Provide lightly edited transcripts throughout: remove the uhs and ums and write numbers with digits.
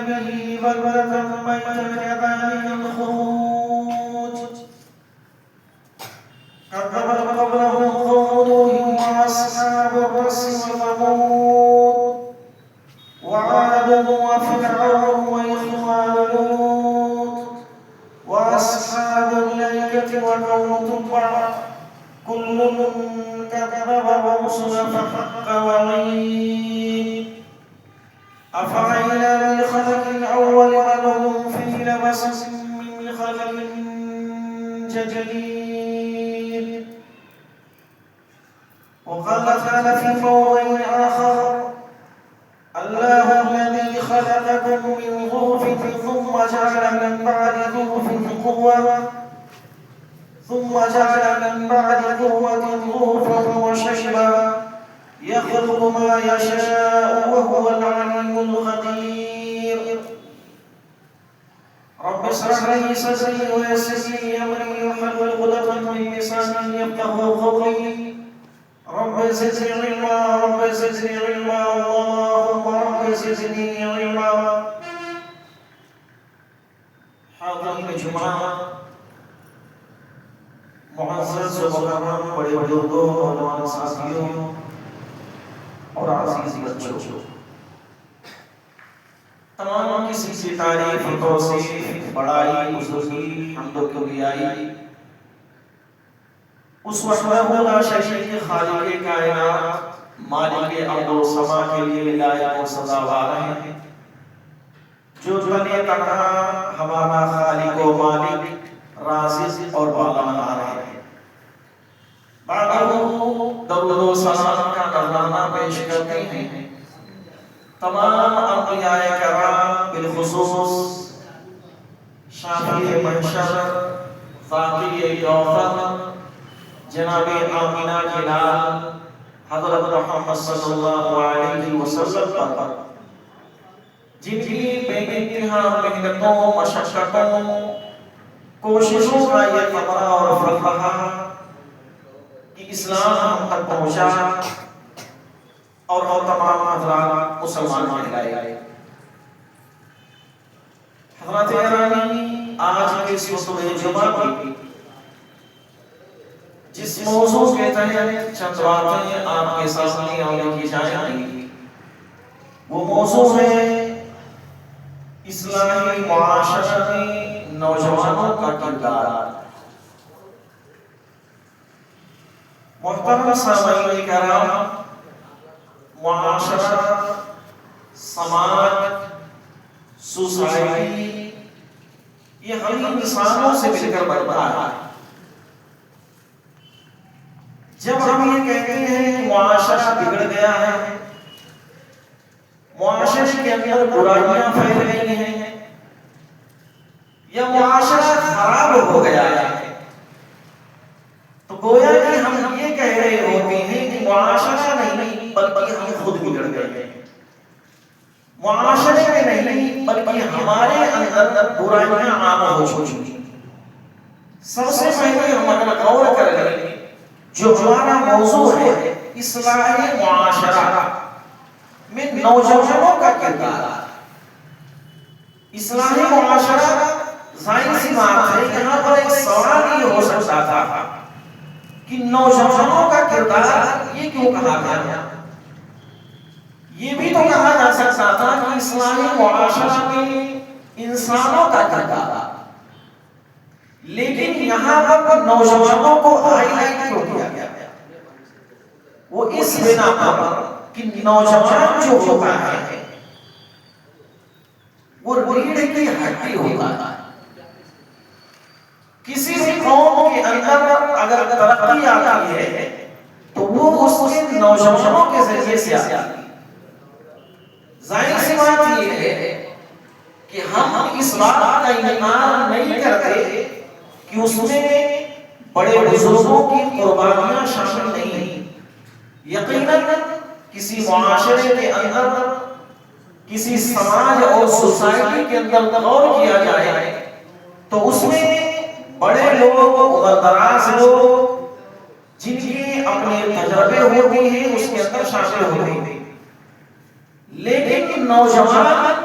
به بلدة ميتا كذلك الخروج كذبت قبلهم قوم نوح وأصحاب الرس وثمود وعاد وفرعون وإخوان لوط وأصحاب الأيكة وقوم تبع كل كذب الرسل فحق وعيد أفعينا بالخلق الأول بل هم في لبس من خلق جديد وقال تعالى في موضع آخر الله الذي خلقكم من ضعف ثم جعل من بعد ضعف قوة ضعفا وشيبا يخلق ما يشاء وهو العليم القدير رب اشرح لي صدري ويسر لي امري واحلل عقدة من لساني يفقهوا قولي رب زدني علما اللهم رب زدني علما. حاضرین جمعہ، معزز و مکرم بڑے بزرگوں، نوجوان ساتھیوں اور عزیز بچوں، تمام کسی کی تعریف، توصیف، بڑائی، بزرگی، حمد و کبریائی اس وحدہ لا شریک کے خالق کائنات، مالک ارض و سما کے لیے لائق و سزاوار ہیں، جو بنے تنہا ہمارا خالق و مالک، رازق اور پالنہار ہے. بعد درود و سلام کا نذرانہ پیش کرتے ہیں تمام انبیاء کرام، بالخصوص شافی محشر، فاقی کوثر، جناب آمینہ کے لال حضرت محمد صلی اللہ علیہ وسلم پر، جن کی بے انتہا محنتوں، مشقتوں، کوششوں کا یہ ثمرہ اور فضل رہا کہ اسلام ہم تک پہنچا اور تمام حضرات مسلمان کہلائے. حضرات ارانی، آج کے اس خطبہ جمعہ کی جس موضوع کے تحت چند باتیں آپ کے سامنے آنے کی جائیں گی، وہ موضوع ہے اسلامی معاشرہ میں نوجوانوں کا کردار. محترم سامعین کرام، معاشرہ، سماج، سوسائٹی یہ ہم انسانوں سے مل کر بنتا ہے. جب ہم یہ کہتے ہیں کہ معاشرہ بگڑ گیا ہے، معاشرے کے اندر برائیاں پھیل رہی ہیں، یا معاشرہ خراب ہو گیا ہے، تو گویا کہ ہم یہ کہہ رہے ہوتے ہیں کہ معاشرہ نہیں بلکہ ہم خود بگڑ گئے ہیں. معاشرے میں نہیں بلکہ ہمارے اندر برائیاں عام ہو چکی ہیں. سب سے پہلے ہم اگر غور کریں جو ہمارا موضوع ہے اصلاح معاشرہ میں نوجوانوں کا کردار. اصلاح معاشرہ ظاہر سی بات ہے، یہاں پر ایک سوال یہ ہو سکتا تھا کہ نوجوانوں کا کردار یہ کیوں کہا گیا؟ یہ بھی تو کہا جا سکتا تھا کہ اسلامی معاشرہ میں انسانوں کا کردار، لیکن یہاں پر نوجوانوں کو ہائی لائٹ کیوں کیا گیا؟ وہ اس بنا پر کہ نوجوان جو ہوتا ہے وہ ریڑھ کی ہڈی ہوتا ہے. کسی بھی قوم کے اندر اگر ترقی آتی ہے تو وہ اس کے نوجوانوں کے ذریعے سے آتی ہے. ظاہر سی بات یہ ہے کہ ہم اس بات کا انکار نہیں کرتے کہ اس میں بڑے بزرگوں کی قربانیاں شامل نہیں ہیں. یقیناً کسی معاشرے کے اندر، کسی سماج اور سوسائٹی کے اندر غور کیا جائے تو اس میں بڑے لوگ، دراز لوگ جن کے اپنے تجربے ہوتے ہیں اس کے اندر شامل ہوتے ہیں، لیکن نوجوان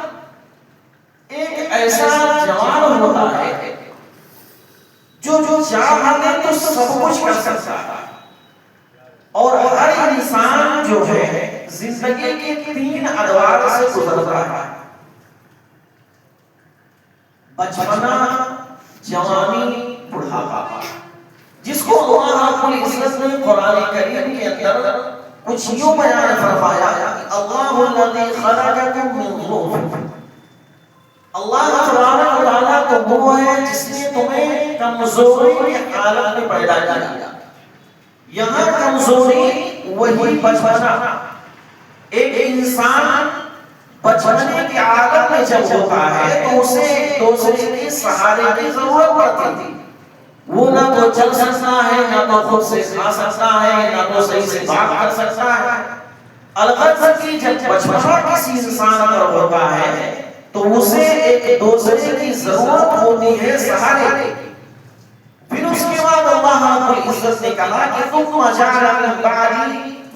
سب کچھ کر سکتا ہے. اور ہر انسان جو ہے زندگی کے 3 ادوار سے گزرتا ہے: بچپنا، جوانی، بڑھاپا. جس کو اللہ رب العزت نے قرآن کریم کے اندر کچھ یوں بیان فرمایا کہ اللہ الذی خلقکم من ضعف. اللہ تبارک و تعالیٰ تو وہ ہے جس نے تمہیں کمزوری کی حالت میں پیدا کیا. یہاں کمزوری وہی بچپنا. ایک انسان بچپنے کی عادت میں جب ہوتا ہے تو اسے دوسرے کے سہارے کی ضرورت پڑتی تھی. وہ نہ تو چل سکتا ہے، نہ تو خود سے کھا سکتا ہے، نہ تو صحیح سے بات کر سکتا ہے. البتہ کہ جب بچپنا کسی انسان پر ہوتا ہے تو اسے ایک دوسرے کی ضرورت ہوتی ہے سہارے کی. پھر اس کے بعد اللہ رب العزت نے کہا کہ ثم جعل من بعد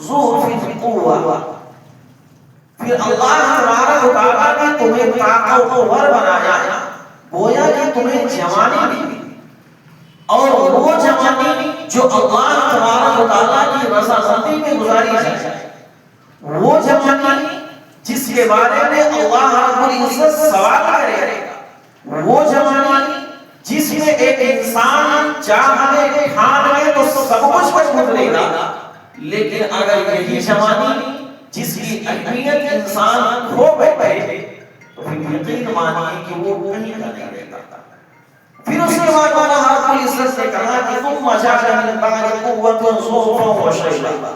ضعف قوة. پھر اللہ تبارک و تعالیٰ نے تمہیں طاقتور بنایا، گویا کہ تمہیں جوانی دی. اور وہ جوانی جو اللہ تبارک و تعالیٰ کی رضامندی میں گزاری جائے، وہ جوانی جس کے بارے میں اللہ رب العزت سوال کرے گا، وہ جوانی جس میں ایک انسان چاہے کھان لے تو سب کچھ مضبوط لے گا، لیکن اگر یہی جوانی جس کی اہمیت انسان کھو بیٹھے تو پھر یقین مانیے کہ وہ کہیں کا نہیں رہتا. پھر اس کے بعد اللہ رب العزت نے کہا کہ ثم جعل من بعد قوة ضعفا وشيبا.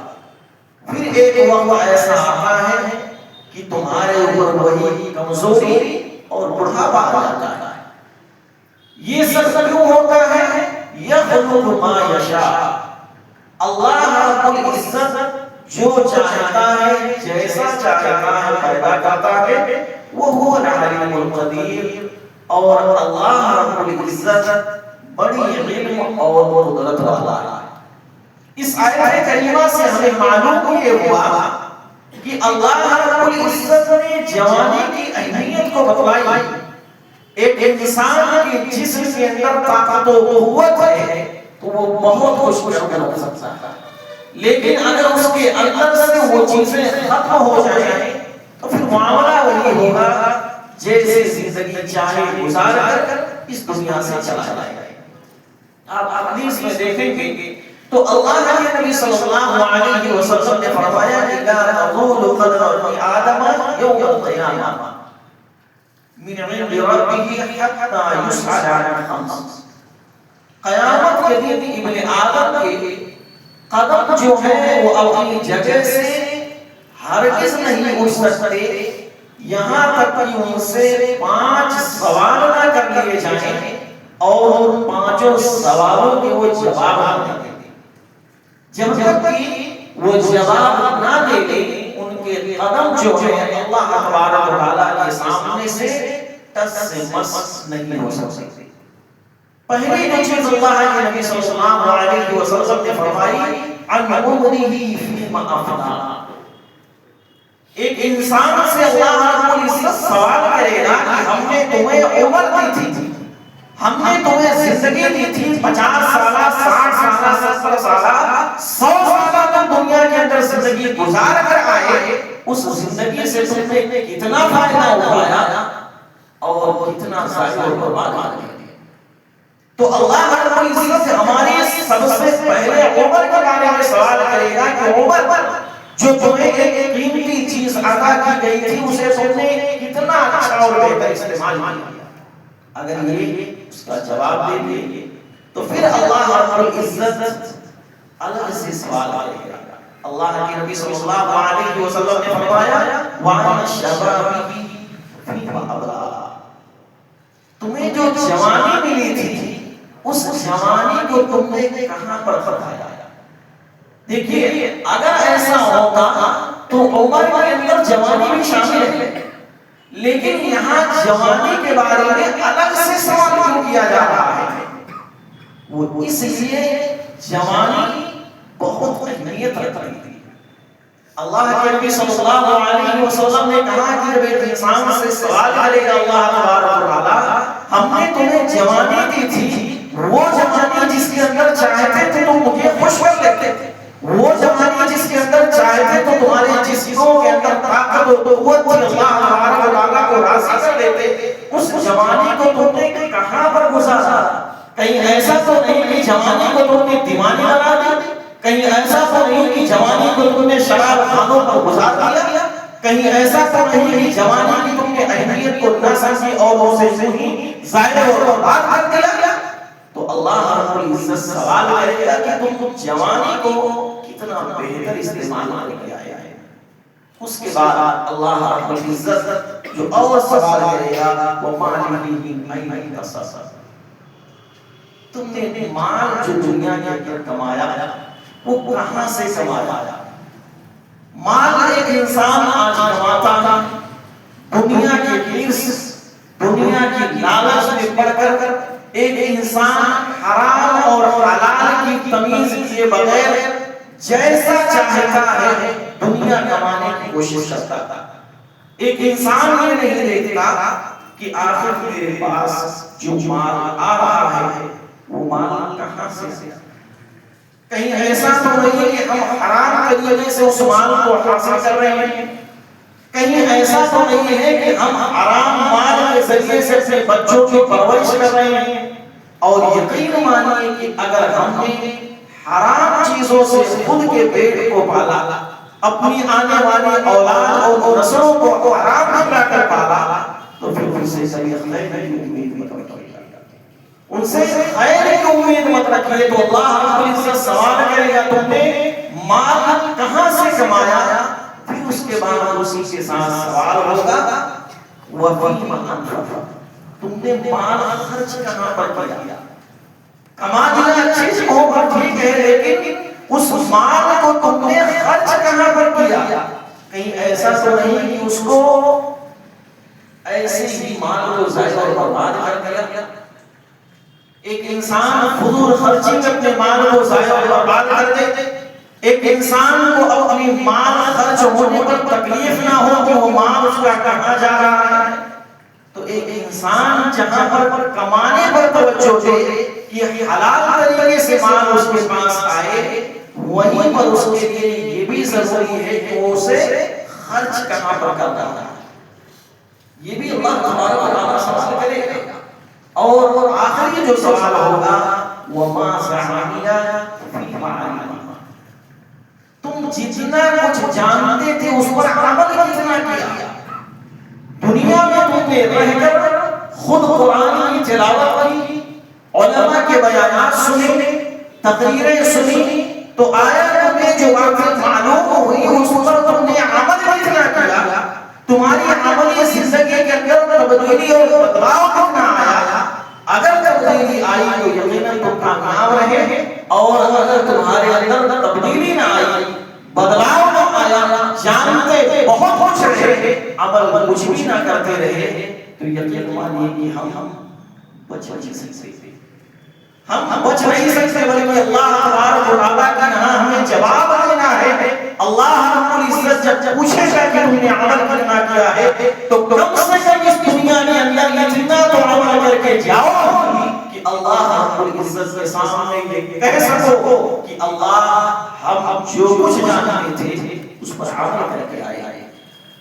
پھر ایک وقت ایسا آتا ہے کہ تمہارے اوپر وہی کمزوری اور بڑھاپا آ جاتا ہے. یہ سب کیوں ہوتا ہے؟ یخلق ما یشاء. اللہ رب العزت جو چاہتا ہے، جیسا چاہتا ہے پیدا کرتا ہے. وہ العلیم القدیر. اور اللہ رب العزت بڑی علم اور قدرت والا ہے. اس آیت کریمہ سے ہمیں معلوم یہ ہوا کہ اللہ رب العزت نے جوانی کی اہمیت کو بتلائی. ایک انسان کے جسم کے اندر طاقت و قوت ہے تو وہ بہت کچھ کر سکتا ہے، لیکن اگر اس کے اندر سے وہ چیزیں ختم ہو جائیں تو پھر معاملہ وہی ہوگا جیسے زندگی چاہے گزار کر اس دنیا سے چلا جائے. آپ حدیث میں دیکھیں گے تو اللہ کے نبی صلی اللہ علیہ وسلم نے فرمایا کہ لا تزول قدم ابن آدم یوم القیامہ من عند ربه حتى يسأل عن خمس. قیامت کے دن ابن آدم کے قدم جو ہے وہ اپنی جگہ سے ہرگز نہیں اٹھ سکتے یہاں تک کہ ان سے 5 سوال نہ کر لیے جائیں اور 5 سوالوں کے وہ جواب نہ دیں. جب تک کہ وہ جواب نہ دے دیں ان کے قدم جو ہے اللہ تبارک و تعالیٰ کے سامنے سے ٹس سے مس نہیں ہو سکتے. پہلی چیز اللہ کے نبی صلی اللہ علیہ وسلم نے فرمائی عن عمره فيما افنى. ایک انسان سے اللہ رب العزت سوال کرے گا کہ ہم نے تمہیں عمر دی تھی، ہم نے تمہیں زندگی دی تھی 50 سالہ، 60 سالہ، 70 سالہ، 100 سالہ تم دنیا کے اندر زندگی گزار کر آئے. اس زندگی سے تم نے کتنا فائدہ اٹھایا اور کتنا ضائع اور برباد کر دیا. تو اللہ رب العزت ہماری سب سے پہلے عمر کے بارے میں سوال کرے گا کہ عمر جو تمہیں ایک قیمتی چیز عطا کی گئی تھی اسے تم نے کتنا اچھا اور بہتر استعمال کیا. اگر یہ اس کا جواب دے دیں تو پھر اللہ رب العزت الگ سے سوال کرے گا. اللہ کے نبی صلی اللہ علیہ وسلم نے فرمایا وَعَنَ الشَّبَابِ فِيمَا أَبْلَىٰ. تمہیں جو جوانی ملی تھی اس جوانی کو تم نے کہاں پر خرچایا. دیکھیے اگر ایسا ہوتا تو عمر کے اندر جوانی بھی شامل ہے، لیکن یہاں جوانی کے بارے میں الگ سے سوال کیوں کیا جا رہا ہے؟ وہ اس لیے جوانی بہت اہمیت رکھتی ہے. اللہ کے نبی صلی اللہ علیہ وسلم نے کہا کہ جب ایک انسان سے سوال کرے گا اللہ تبارک و تعالیٰ ہم نے تمہیں جوانی دی تھی، وہ جوانی جس کے اندر چاہتے تھے تو مجھے خوش کر لیتے، وہ جوانی جس کے اندر چاہتے تو تمہارے جسموں کے اندر طاقت و قوت تھی، اللہ تبارک و تعالیٰ کو راضی کر لیتے، اس جوانی کو تم نے کہاں پر گزارا؟ کہیں ایسا تو نہیں کہ جوانی کو تم نے دیوانی بنا دی، کہیں ایسا تو نہیں کہ جوانی کو تم نے شراب خانوں پر گزار دیا، کہیں ایسا تو نہیں کہ جوانی کی تم نے اہمیت کو نہ سمجھی اور اسے نہیں ظاہر اور برباد کر دیا؟ تو اللہ رب العزت سوال کرے گا کہ تم جوانی کو کتنا بہتر استعمال کر کے آئے ہیں۔ اس کے بعد اللہ رب العزت جو اور سوال کرے گا وہ مالی من این اکتسبت، تم نے مال جو دنیا کے اندر کمایا وہ کہاں سے کمایا؟ مال ایک انسان آج کماتا دنیا کے حرص، دنیا کی لالچ میں پڑ کر ایک انسان حرام اور حلال کی تمیز کیے بغیر جیسا چاہتا ہے دنیا کمانے کی کوشش کرتا تھا۔ ایک انسان یہ نہیں دیکھتا کہ آخر میرے پاس جو مال آ رہا ہے وہ مال کہاں سے آیا۔ کہیں ایسا تو نہیں ہے کہ ہم حرام طریقے سے اس مال کو حاصل کر رہے ہیں، کہیں ایسا تو نہیں ہے کہ ہم حرام مال کے ذریعے سے اپنے بچوں کی پرورش کر رہے ہیں۔ اور یقین مانیے کہ اگر ہم نے حرام چیزوں سے خود کے پیٹ کو پالا، اپنی آنے والی اولاد اور نسلوں کو حرام کھلا کر پالا، تو پھر ان سے خیر کی امید مت رکھیے، ان سے خیر کی امید مت رکھیے۔ تو اللہ رب العزت سوال کرے گا تم نے مال کہاں سے کمایا؟ پھر اس کے بعد اسی کے ساتھ سوال ہوگا وَفِيمَ أَنفَقْتَ، تم نے مال خرچ کہاں پر کیا؟ کما دیا اچھی جگہوں پر ٹھیک ہے، لیکن اس مال کو تم نے خرچ کہاں پر کیا؟ کہیں ایسا تو نہیں کہ اس کو ایسے ہی مال کو ضائع اور برباد کر دیا۔ ایک انسان فضول خرچی میں اپنے مال کو ضائع اور برباد کر دے، ایک انسان کو اپنی مال خرچ ہونے پر تکلیف نہ ہو کہ وہ مال اس کا کہاں جا رہا ہے۔ تو ایک انسان جہاں پر کمانے پر توجہ دے کہ حلال طریقے سے مال اس کے پاس آئے، وہیں پر اس کے لیے یہ بھی ضروری ہے کہ وہ اسے خرچ کہاں پر کرتا ہے۔ یہ بھی اللہ تبارک و تعالیٰ سوال کرے گا۔ اور آخری جو سوال ہوگا وَمَا سَعَمِلَ فِيمَا عَلِمَ، تم جتنا کچھ جانتے تھے اس پر عمل کتنا کیا؟ دنیا میں تم نے رہ کر خود قرآن کی تلاوت کی، علماء کے بیانات سنے، تقریریں سنی، تو آیا تمہیں جو باتیں معلوم ہوئی اس پر تم نے عمل کتنا کیا؟ تمہاری عملی زندگی کے اندر تبدیلی اور بدلاؤ کتنا آیا؟ اگر تبدیلی آئی تو یقیناً تم کامیاب رہے، اور اگر تمہارے اندر تبدیلی نہ آئی، بدلاؤ نہ آیا، جانتے بہت کچھ رہے، عمل کچھ بھی نہ کرتے رہے، تو یقین مانیے کہ ہم بچ نہیں سکتے، ہم بچ نہیں سکتے، بلکہ اللہ تبارک و تعالیٰ کا یہاں ہمیں جواب دینا ہے۔ اللہ رب العزت جب پوچھے گا کہ تم نے عمل کتنا کیا ہے، تو کم سے کم اس دنیا کے اندر اتنا تو عمل کر کے جاؤ کہ اللہ رب العزت کے سامنے یہ کہہ سکو کہ اللہ ہم جو کچھ جانتے تھے اس پر عمل کر کے آئے۔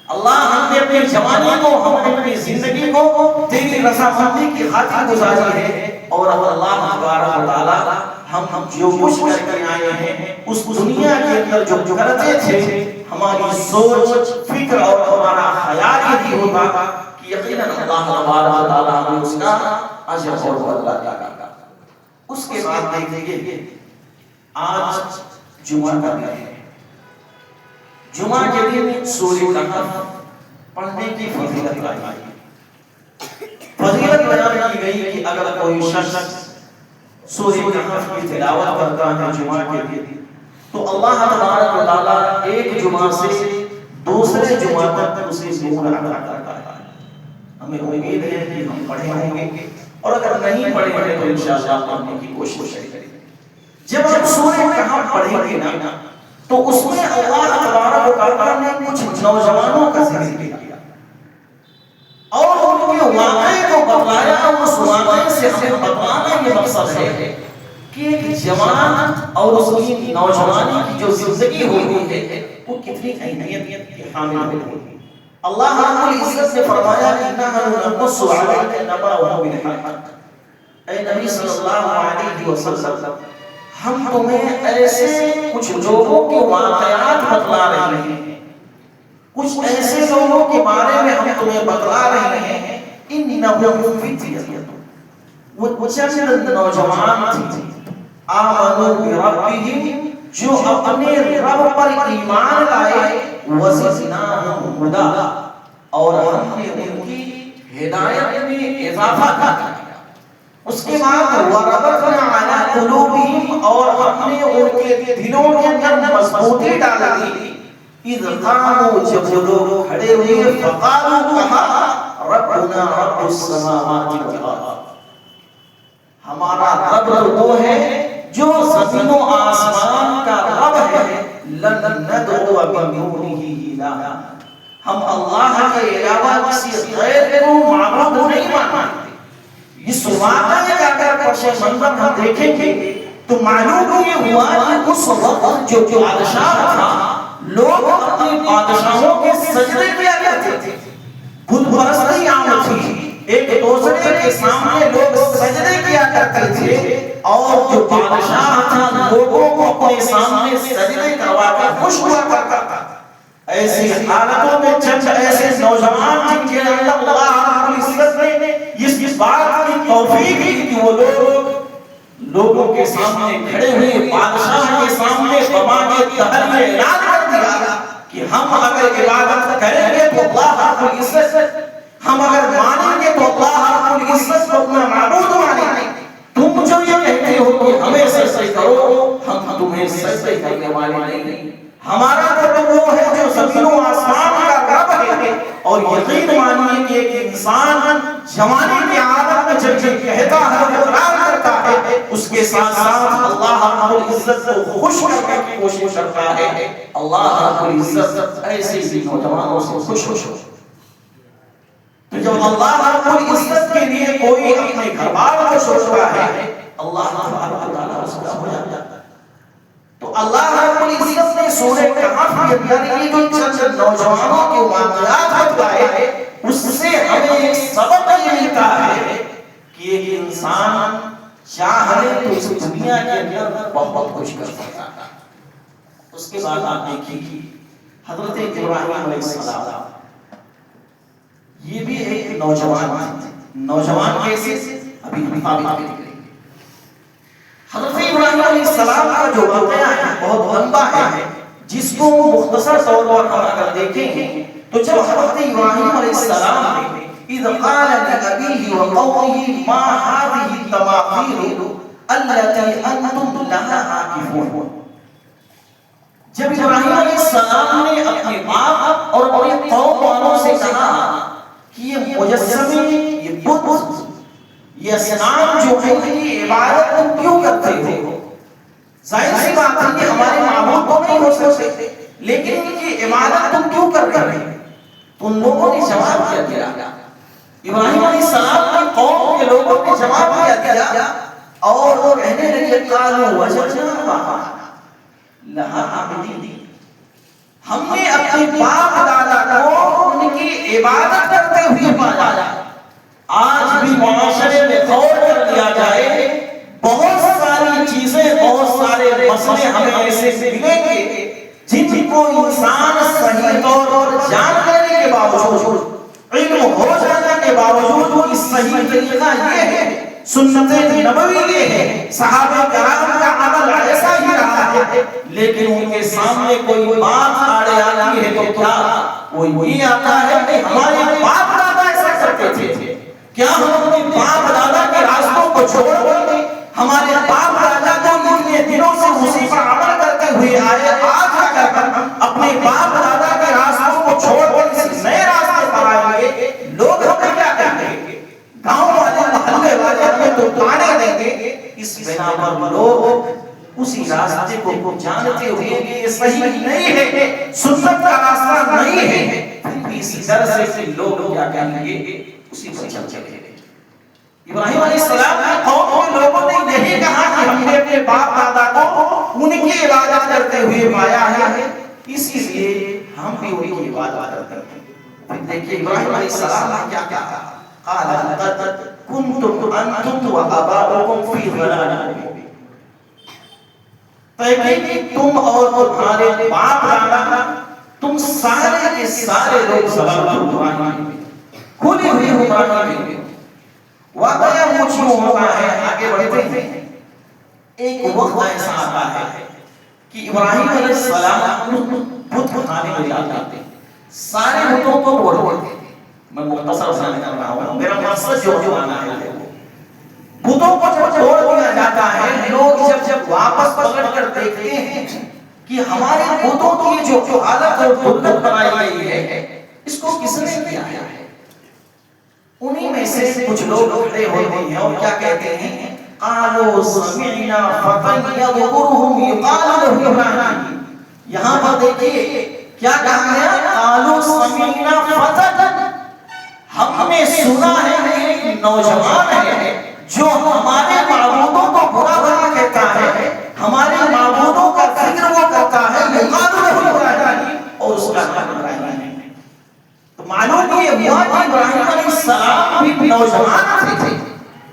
اللہ ہم نے اپنی جوانی کو، ہم نے اپنی زندگی کو تیری رضامندی کی خاطر گزاری ہے، اور اللہ تبارک و تعالیٰ ہم جو کچھ کر کے آئے ہیں اس دنیا کے اندر جو کرتے تھے، ہماری سوچ فکر اور ہمارا خیال یہ ہوتا کہ یقیناً اللہ تبارک و تعالیٰ ہمیں اس کا اجر اور بدلہ دے گا۔ اس کے بعد دیکھیے آج جمعہ کا دن ہے، جمعہ کے دن سورہ کہف پڑھنے کی فضیلت آئی۔ فضیلت بیان کی گئی کہ اگر کوئی شخص سورہ کہف کی تلاوت کرتا ہے جمعہ کے دن، تو اللہ تبارک و تعالیٰ ایک جمعہ سے دوسرے جمعہ تک اسے نور عطا کرتا ہے۔ ہمیں امید ہے کہ ہم پڑھے ہوں گے، اور اگر نہیں پڑھے ہیں تو انشاءاللہ پڑھنے کی کوشش کریں گے۔ جب ہم سورہ کہف پڑھیں گے نا، تو اس میں اللہ تبارک و تعالیٰ نے کچھ نوجوانوں کا ذکر کیا اور ان کے واقعے کو بتلایا۔ اس واقعے سے ہمیں بتلانا یہ مقصد ہے کہ کہ ایک جوان اور اس کی نوجوانی کی جو زندگی ہوئی ہے وہ کتنی اہمیت کی حامل ہوئی ہے۔ اللہ رب العزت نے فرمایا انہا نقص علیک نبأهم بالحق، اے نبی صلی اللہ علیہ وسلم ہم تمہیں ایسے کچھ لوگوں کے واقعات بتلا رہے ہیں، کچھ ایسے لوگوں کے بارے میں ہم تمہیں بتلا رہے ہیں، انہم فتیہ، وہ چند نوجوان تھے، آمنوا بربہم، جو اپنے رب پر ایمان لائے، وزدناہم ہدی، اور ہم نے ان کی ہدایت میں اضافہ کیا۔ اس کے بعد وَرَبَطْنَا عَلَىٰ قُلُوبِهِمْ، اور ہم نے ان کے دلوں کے اندر مضبوطی ڈال دی، اِذْ قَامُوا، جب وہ لوگ کھڑے ہوئے، فَقَالُوا، کہا، رَبُّنَا رَبُّ السَّمَاوَاتِ وَالْأَرْضِ، ہمارا رب وہ ہے جو زمین و آسمان کا رب ہے، لَن نَدْعُوَ مِن دُونِهِ إِلَٰهًا، ہم اللہ کے علاوہ کسی غیر کو معبود نہیں مانتے۔ اس واقعے کا اگر پس منظر ہم دیکھیں گے تو معلوم یہ ہوا کہ اس وقت جو بادشاہ تھا، لوگ اپنے بادشاہوں کے سجدے کیا کرتے تھے، بت پرستی عام تھی، ایک دوسرے کے سامنے لوگ سجدے کیا کرتے تھے، اور جو بادشاہ تھا لوگوں کو اپنے سامنے سجدے کروا کر خوش ہوا کرتا تھا۔ ایسی حالتوں میں چند ایسے نوجوان جن کے اندر اللہ رب العزت نے اس بات کی توفیق دی کہ وہ لوگوں کے سامنے کھڑے ہوئے بادشاہ کے سامنے بمانے تحریہ اعلان کر دیا کہ ہم اگر عبادت کریں گے تو اللہ رب العزت، ہم اگر مانیں گے تو اللہ رب العزت کو اپنا معبود مانیں گے، تم جو یہ کہتے ہو کہ ہمیں سجدے کرو، ہم تمہیں سجدے کرنے والے نہیں، ہمارا رب وہ ہے جو زمین و آسمان کا رب ہے۔ اور یقین مانیے کہ ایک انسان جوانی کی عادت میں جب کہتا ہے، اقرار کرتا ہے، اس کے ساتھ ساتھ اللہ رب العزت کو خوش کرنے کی کوشش کرتا ہے۔ اللہ رب العزت ایسے ہی نوجوانوں سے خوش ہو۔ تو جب اللہ رب العزت کے لیے کوئی اپنے گھر والوں کو سوچتا ہے، اللہ تبارک و تعالیٰ اس کا ہو جاتا ہے۔ تو اللہ رب العزت نے سورہ کہف کے اندر یہ جو چند نوجوانوں کے واقعات بتائے، اس سے ہمیں ایک سبق یہ ملتا ہے کہ ایک انسان چاہے تو اس دنیا کے اندر بہت کچھ کر سکتا ہے۔ اس کے بعد آپ دیکھیے حضرت ابراہیم علیہ السلام، یہ بھی ایک نوجوان تھے۔ نوجوان کیسے؟ ابھی ثابت کریں گے۔ حضرت ابراہیم علیہ السلام کا جو واقعہ ہے بہت لمبا ہے، جس کو مختصر طور پر ہم اگر دیکھیں گے تو جب حضرت ابراہیم علیہ السلام نے اذ قال لأبيه وقومه ما هذه التماثيل التي انتم لها عاكفون، جب ابراہیم علیہ السلام نے اپنے باپ اور اپنے قوم والوں سے کہا کہ یہ مجسمے، یہ بت، یہ اصنام جو ہے یہ عبادت تم کیوں کرتے ہو؟ ظاہر سی بات ہے کہ ہمارے معبود تو نہیں ہو سکتے، لیکن ان کی عبادت تم کیوں کر رہے ہو؟ ان لوگوں نے جواب دیا، ابراہیم علیہ السلام کی قوم کے لوگوں نے جواب دیا اور وہ کہنے لگے قالوا وجدنا آباءنا لها عابدین، ہم نے اپنے باپ دادا کو ان کی عبادت کرتے ہوئے پایا۔ آج بھی معاشرے میں غور کر لیا جائے، بہت ساری چیزیں، بہت سارے مسئلے ہمیں ایسے ملیں گے جن کو انسان صحیح طور پر جان لینے کے باوجود، علم ہو جانے کے باوجود اس صحیح طریقہ یہ ہے، سنت نبوی یہ ہے، صحابہ کرام کا عمل ایسا ہی رہا ہے، لیکن ان کے سامنے کوئی بات آڑے آتی ہے تو کیا وہ یہ آتا ہے کہ ہمارے باپ دادا ایسا کرتے تھے، کیا ہم اپنے باپ دادا کے راستوں کو چھوڑ دیں؟ ہمارے باپ دادا کو اتنے دنوں سے اسی پر عمل کرتے ہوئے آئے، آج اگر ہم اپنے باپ دادا کے راستوں کو چھوڑ کر کسی نئے راستے پر آئیں گے، لوگ ہمیں کیا کہیں گے؟ گاؤں والے، محلے والے ہمیں تو تانے دیں گے۔ اس بنا پر لوگ اسی راستے کو جانتے ہوئے کہ یہ صحیح نہیں ہے، سنت کا راستہ نہیں ہے، پھر بھی اسی طرح سے لوگ کیا کہیں گے؟ اسی پر چل چلے۔ ابراہیم علیہ السلام کی قوم کے لوگوں نے یہی کہا کہ ہم نے اپنے باپ دادا کو ان کی عبادت کرتے ہوئے پایا ہے، اسی لیے ہم بھی ان کی عبادت کرتے ہیں۔ پھر دیکھیے ابراہیم علیہ السلام نے کیا کہا، قال لقد کنتم انتم وآباؤکم فی ضلال مبین، تحقیق تم اور تمہارے باپ دادا تم سارے کے سارے لوگ ضلال گمراہی میں، کھلی ہوئی گمراہی میں۔ واقعہ کچھ یوں ہوتا ہے، آگے بڑھتے ہیں، ایک وقت ایسا آتا ہے کہ ابراہیم علیہ السلام بت کھانے میں جاتے ہیں، سارے بتوں کو توڑ دیتے ہیں۔ میں مختصر بیان کر رہا ہوں، میرا مقصد جو آنا ہے، بتوں کو جب توڑ دیا جاتا ہے، لوگ جب واپس پلٹ کر دیکھتے ہیں کہ ہمارے بتوں کی جو حالت اور بت بنائی گئی ہے، اس کو کس نے کیا ہے؟ انہی میں سے کچھ لوگ کھڑے ہوتے ہیں اور کیا کہتے ہیں، قالوا سمعنا فتى يذكرهم يقال له ابراہیم۔ یہاں پر دیکھیے کیا کہا ہے، قالوا سمعنا فتى، ہم نے سنا ہے ایک نوجوان ہے جو ہمارے معبودوں کو برا بھلا کہتا ہے، ہمارے معبودوں کا ذکر وہ کرتا ہے، يقال له ابراہیم، اور اس کا نام ابراہیم ہے۔ تو معلوم یہ ہوا کہ ابراہیم علیہ السلام بھی نوجوان تھے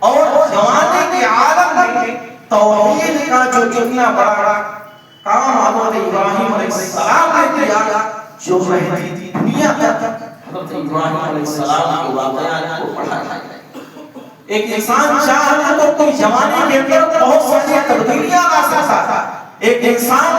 اور جوانے کے عالم میں توحید کا جو اتنا بڑا کام حضرت ابراہیم علیہ السلام نے کیا، جو رہتی تھی دنیا تک حضرت ابراہیم علیہ السلام کے واقعات کو پڑھا جائے۔ ایک انسان چاہے تو کوئی جوانے کے اندر بہت ساری تبدیلیاں لا سکتا، ایک انسان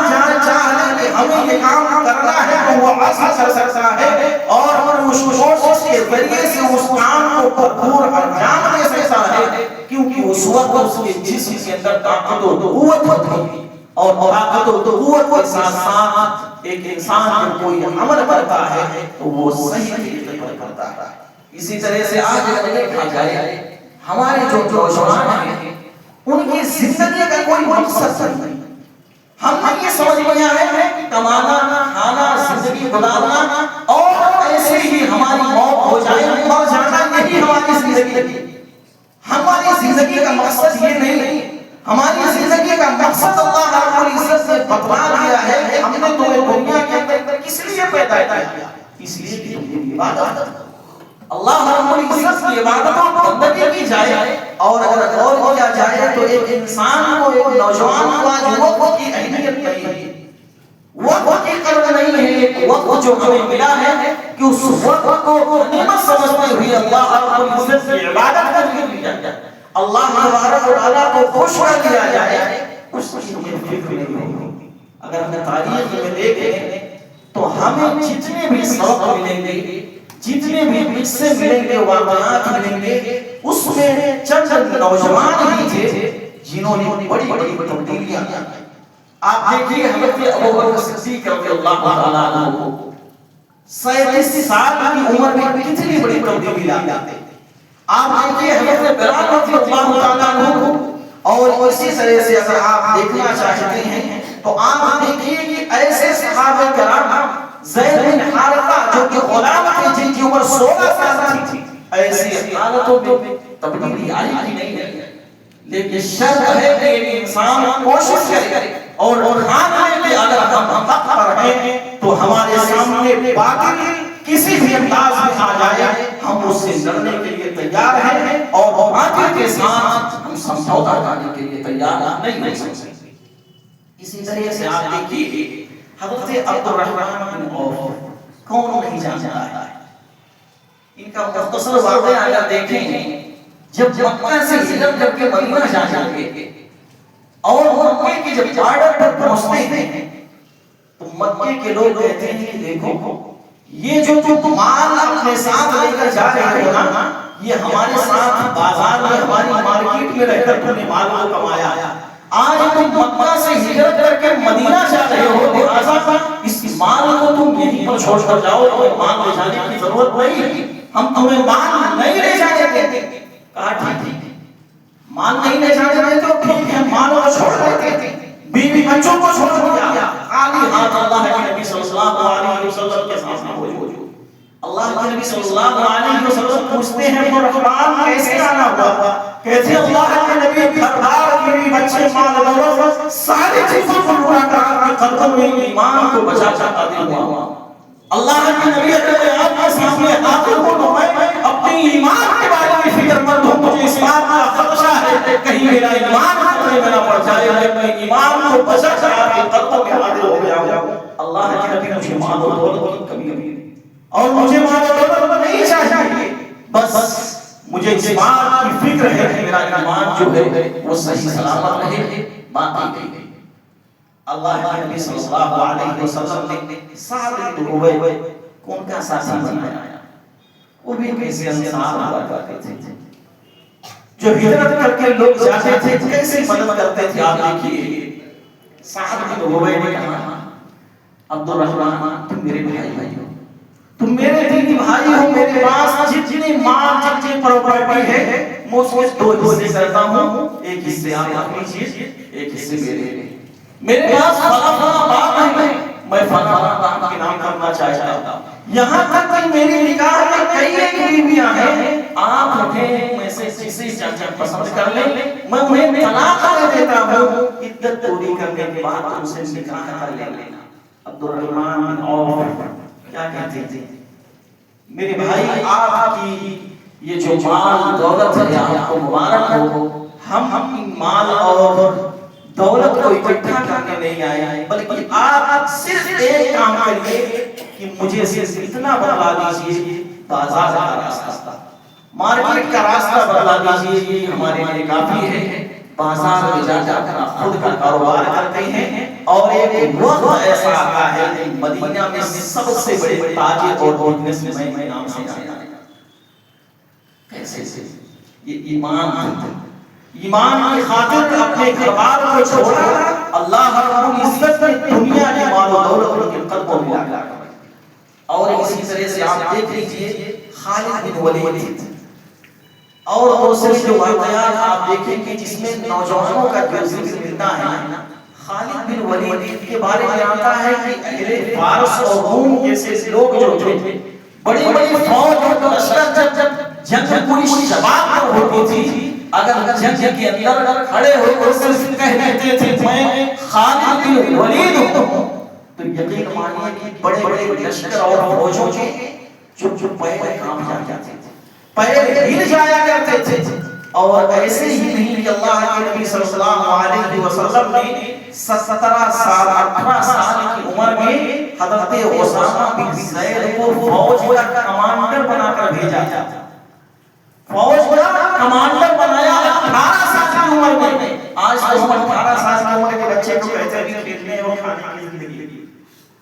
چاہے کہ ہمیں یہ کام کرنا ہے تو وہ ایسا کر سکتا ہے، اور اس کوشش کے ذریعے سے اس کام کو بھرپور انجام دے سکتا ہے، کیونکہ اس وقت اس کے جسم کے اندر طاقت و قوت تھی، اور طاقت و قوت کے ساتھ ساتھ ایک انسان جب کوئی عمل کرتا ہے تو وہ صحیح طریقے پر کرتا ہے۔ اسی طرح سے آج دیکھا جائے ہمارے جو نوجوان ہیں ان کی زندگی کا کوئی مقصد نہیں، ہم نے یہ سمجھ لیا ہے کمانا، کھانا، زندگی گزارنا اور ایسے ہی ہماری موت ہو جائے، مر جانا، یہی ہماری زندگی۔ ہماری زندگی کا مقصد یہ نہیں، ہماری زندگی کا مقصد اللہ رب العزت نے بتلا دیا ہے کہ ہم نے تمہیں دنیا کے اندر کس لیے پیدا کیا، اس لیے کہ تمہیں عبادت کرو۔ اللہ رب العزت کی عبادت اور بندگی کی جائے، اور اگر غور کیا جائے تو ایک انسان کو، ایک نوجوان کو آج وقت کی اہمیت نہیں ہے، وقت کی قدر نہیں ہے، وقت جو ہمیں ملا ہے کہ اس وقت کو غنیمت سمجھتے ہوئے اللہ رب العزت کی عبادت کر لیا جائے، اللہ تبارک و تعالیٰ کو خوش کر دیا جائے، اس کی ہمیں فکر نہیں ہوگی۔ اگر ہم تاریخ میں دیکھیں تو ہمیں جتنے بھی سبق ملیں گے، جتنے بھی قصے ملیں گے، واقعات ملیں گے، اس میں چند نوجوان ہی تھے جنہوں نے بڑی بڑی تبدیلیاں کی۔ آپ دیکھیے حضرت ابوبکر صدیق رضی اللہ تعالیٰ عنہ 37 سال کی عمر میں کتنی بڑی تبدیلی لاتے ہیں۔ آپ دیکھیے حضرت بلال رضی اللہ تعالیٰ عنہ، اور اسی طرح سے اگر آپ دیکھنا چاہتے ہیں تو آپ دیکھیے کہ ایسے صحابہ کرام، زید بن حارثہ جو کہ غلام تھے جن کی عمر 16 سال تھی، ایسی حالتوں میں تبدیلی آئی ہی نہیں ہے۔ لیکن شرط ہے کہ ایک انسان کوشش کرے، اور کھانے میں اگر ہم حق پر ہیں تو ہمارے سامنے باطل کسی بھی انداز میں آ جائے ہم اس سے لڑنے کے لیے تیار ہیں، اور باطل کے ساتھ ہم سمجھوتا کرنے کے لیے تیار نہیں ہو سکتے۔ اسی طرح سے آپ دیکھیے حضرت عبد الرحمن بن عوف، کون نہیں جانتا ہے ان کا مختصر واقعہ اگر دیکھیں، جب مکہ سے ہجرت کر کے مدینہ جاتے ہیں اور مکے کی جب بارڈر پر پہنچتے ہیں تو مکے کے لوگ کہتے ہیں کہ دیکھو یہ جو تم مال اپنے ساتھ لے کر جا رہے ہو نا، یہ ہمارے ساتھ بازار میں، ہماری مارکیٹ میں رہ کر تم نے مال کو کمایا، آج تم مکہ سے ہجرت کر کے مدینہ جا رہے ہو، لہذا اس مال کو تم یہیں پر چھوڑ کر جاؤ، تمہیں مال لے جانے کی ضرورت نہیں، ہم تمہیں مال نہیں لے جانے دیتے۔ کہا ٹھیک ہے، مال نہیں لے جانے دیتے تو ٹھیک ہے، مال کو چھوڑ دیتے، بیوی بچوں کو چھوڑ دیا، خالی ہاتھ اللہ کے نبی صلی اللہ علیہ وسلم کے سامنے موجود۔ اللہ کے نبی صلی اللہ علیہ وسلم پوچھتے ہیں تو رحمان کیسے آنا ہوا؟ کہتے اللہ کے نبی گھر بار بیوی بچے کے مال دولت ساری چیزوں کو لوٹا کر قدموں میں ایمان کو بچا چاہتا ہوا. اللہ کے نبی اگر آپ کے سامنے حاضر ہوں تو میں اپنے ایمان کے بارے میں فکر مند ہوں. مجھے اس بات کا خدشہ ہے کہیں میرا ایمان خطرے میں نہ پڑ جائے. میں اپنے ایمان کو بچا کر آپ کے قدموں میں حاضر ہو گیا ہوں. اللہ کے نبی نے مجھے مال و دولت کی کمی نہیں اور مجھے مال و دولت نہیں چاہیے. بس مجھے اس بات کی فکر ہے کہ میرا ایمان جو ہے وہ صحیح سلامت رہے. باقی اللہ کے نبی صلی اللہ علیہ وسلم نے سعد بن عبید کون کا ساتھی بنایا. وہ بھی کیسے انصار ہوا کرتے تھے جو ہجرت کر کے لوگ جاتے تھے کیسے مدد کرتے تھے. آپ دیکھیے سعد بن عبید نے کہا عبد الرحمن تم میرے بھائی ہو, تم میرے دینی بھائی ہو. میرے پاس جتنی مال جتنی پراپرٹی ہے میں اس کے دو حصے کرتا ہوں. ایک حصے آپ رکھ لیجیے, ایک حصے میرے. میرے پاس فلاں باغ ہے, میں فلاں باغ کے نام کرنا چاہتا ہوں. یہاں تک کہ میری نکاح میں کئی بیویاں ہیں. آپ انہیں میں سے کسی چاچا پسند کر لیں, میں انہیں طلاق دے دیتا ہوں. عدت پوری کرنے کے بعد ان سے نکاح کر لینا. عبد الرحمن بن عوف کیا کہتے تھے میرے بھائی آپ کی یہ جو مال دولت ہے آپ کو مبارک ہو. ہم مال اور دولت کو اکٹھا کرنے نہیں آئے بلکہ آپ صرف ایک کام کریے کہ مجھے صرف اتنا بتلا دیجیے بازار کا راستہ, مارکیٹ کا راستہ بتلا دیجیے. یہ ہمارے لیے کافی ہے. بازار میں جا کر آپ خود کا کاروبار کرتے ہیں اور ایک وقت ایسا آتا ہے کہ مدینہ میں سب سے بڑے تاجر اور بزنس مین کے نام سے جانا جاتا ہے. کیسے یہ ایمان کی خاطر اپنے گھر بار کو چھوڑا. اللہ رب العزت نے دنیا کی مال و دولت ان کے قلبوں میں ڈالا. اور اسی طرح سے آپ دیکھ لیجئے خالد بن ولید اور دوسرے جو واقعات آپ دیکھیں کہ جس میں نوجوانوں کا جو ذکر ملتا ہے. خالد بن ولید کے بارے میں آتا ہے کہ اہل فارس اور روم جیسے لوگ جو تھے بڑی بڑی فوج اور لشکر جب جنگ پوری شباب پر ہوتی تھی, اگر جنگ کے اندر کھڑے ہو کر صرف کہہ دیتے تھے میں خالد بن ولید ہوں تو یقین مانیے کہ بڑے بڑے لشکر اور فوجوں کے جو پیر کانپ جاتے تھے, پیر ہل جایا کرتے تھے. اور ایسے ہی نہیں کہ اللہ کے نبی صلی اللہ علیہ وسلم نے 17 سال 18 سال کی عمر میں حضرت اسامہ بن زید کو فوج کا کمانڈر بنا کر بھیجا. فوج کا کمانڈر بنایا 18 سال کی عمر میں. آج تو ہم 18 سال کی عمر کے بچے کو کہتے ہیں کھیلنے اور کھانے کی زندگی.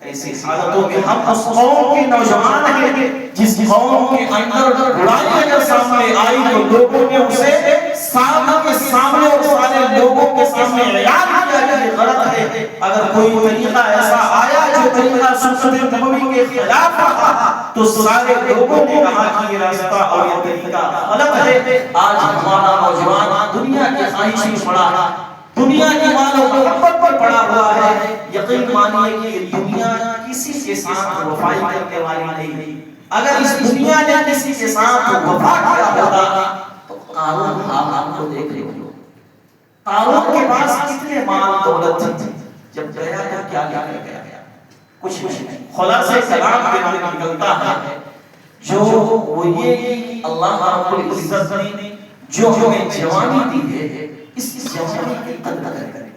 ایسی حالتوں میں ہم اس قوم کے نوجوان ہیں جس قوم کے اندر برائی اگر سامنے آئی تو لوگوں نے اسے سامنے کے سامنے اور سارے لوگوں کے سامنے اعلان کیا کہ یہ غلط ہے. اگر کوئی طریقہ ایسا آیا جو طریقہ سنت نبوی کے خلاف تھا تو سارے لوگوں نے کہا کہ یہ راستہ اور یہ طریقہ غلط ہے. آج ہمارا نوجوان دنیا کی خواہش میں پڑا ہے, دنیا کی مال و محبت پر پڑا ہوا ہے. یقین مانیے کہ دنیا کسی کے ساتھ وفائی کرنے والی نہیں. اگر اس دنیا نے کسی کے ساتھ وفا کیا ہوتا تو قارون آپ کو دیکھ لو, قارون کے پاس کتنے مال دولت تھے, جب گیا تو کیا کیا گیا, کچھ نہیں. خلاصے کلام کے نام نکلتا ہے جو وہ یہ کہ اللہ رب العزت نے جو ہمیں جوانی دی ہے اس جوانی کی قدر کریں.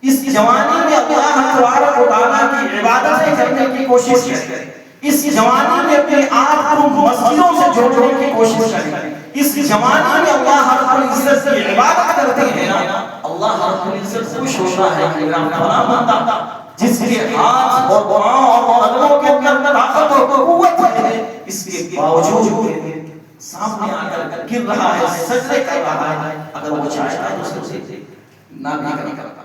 اس جوانی میں اللہ تبارک و تعالیٰ کی عبادت کرنے کی کوشش کریں. اس جوانی میں اپنے آپ کو مسجدوں سے جوڑنے کی کوشش کریں. اس جوانی میں اللہ رب العزت کی عبادت کرتے ہیں نا, اللہ رب العزت خوش ہوتا ہے کہ میرا فلاں بندہ جس کے ہاتھ اور پاؤں اور قدموں کے اندر طاقت اور قوت ہے اس کے باوجود سامنے آ کر گر رہا ہے, سجدے کر رہا ہے. اگر وہ چاہتا ہے تو اسے نہ بھی کرتا.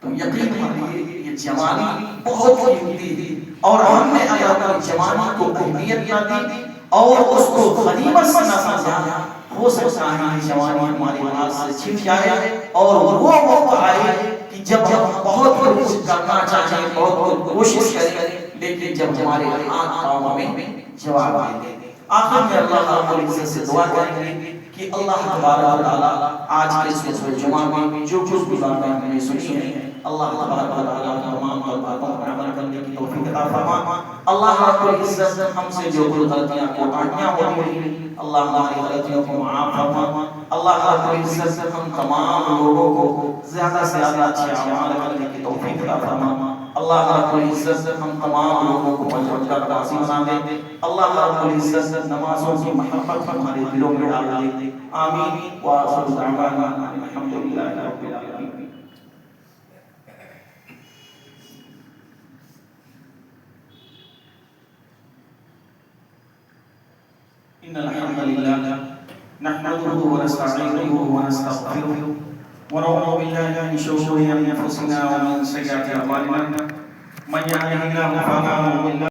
تو یقین مانیے یہ جوانی بہت قیمتی ہے اور ہم نے اگر اپنی جوانی کو اہمیت نہ دی اور اس کو غنیمت نہ سمجھا, ہو سکتا ہے یہ جوانی ہمارے ہاتھ سے چھن جائے اور وہ وقت آئے کہ جب ہم بہت کچھ کرنا چاہیں, بہت کوشش کریں, لیکن جب ہمارے ہاتھ پاؤں میں جواب آئے. آخر میں اللہ رب العزت سے دعا کریں گے کہ کہ اللہ تبارک و تعالیٰ آج کے اس خطبہ جمعہ میں جو کچھ بھی باتیں ہم نے سنی ہیں اللہ تبارک و تعالیٰ تمام باتوں پر عمل کرنے کی توفیق عطا فرما. اللہ رب العزت ہم سے جو کوئی غلطیاں کوتاہیاں ہوتی ہیں اللہ ہماری غلطیوں کو معاف فرما. اللہ رب العزت ہم تمام لوگوں کو زیادہ سے زیادہ اچھے اعمال کرنے کی توفیق عطا فرما. اللہ رب العزت ہم تمام لوگوں کو پنجاب کا قاضی بنا دے. اللہ رب العزت نمازوں کی محبت ہمارے دلوں میں ڈال دے. آمین. وآخر دعوانا ان الحمدللہ رب العالمین. إن الحمد لله نحمده ونستعينه ونستغفره ونعوذ بالله من شرور أنفسنا ومن سيئات أعمالنا من يهده الله فلا مضل له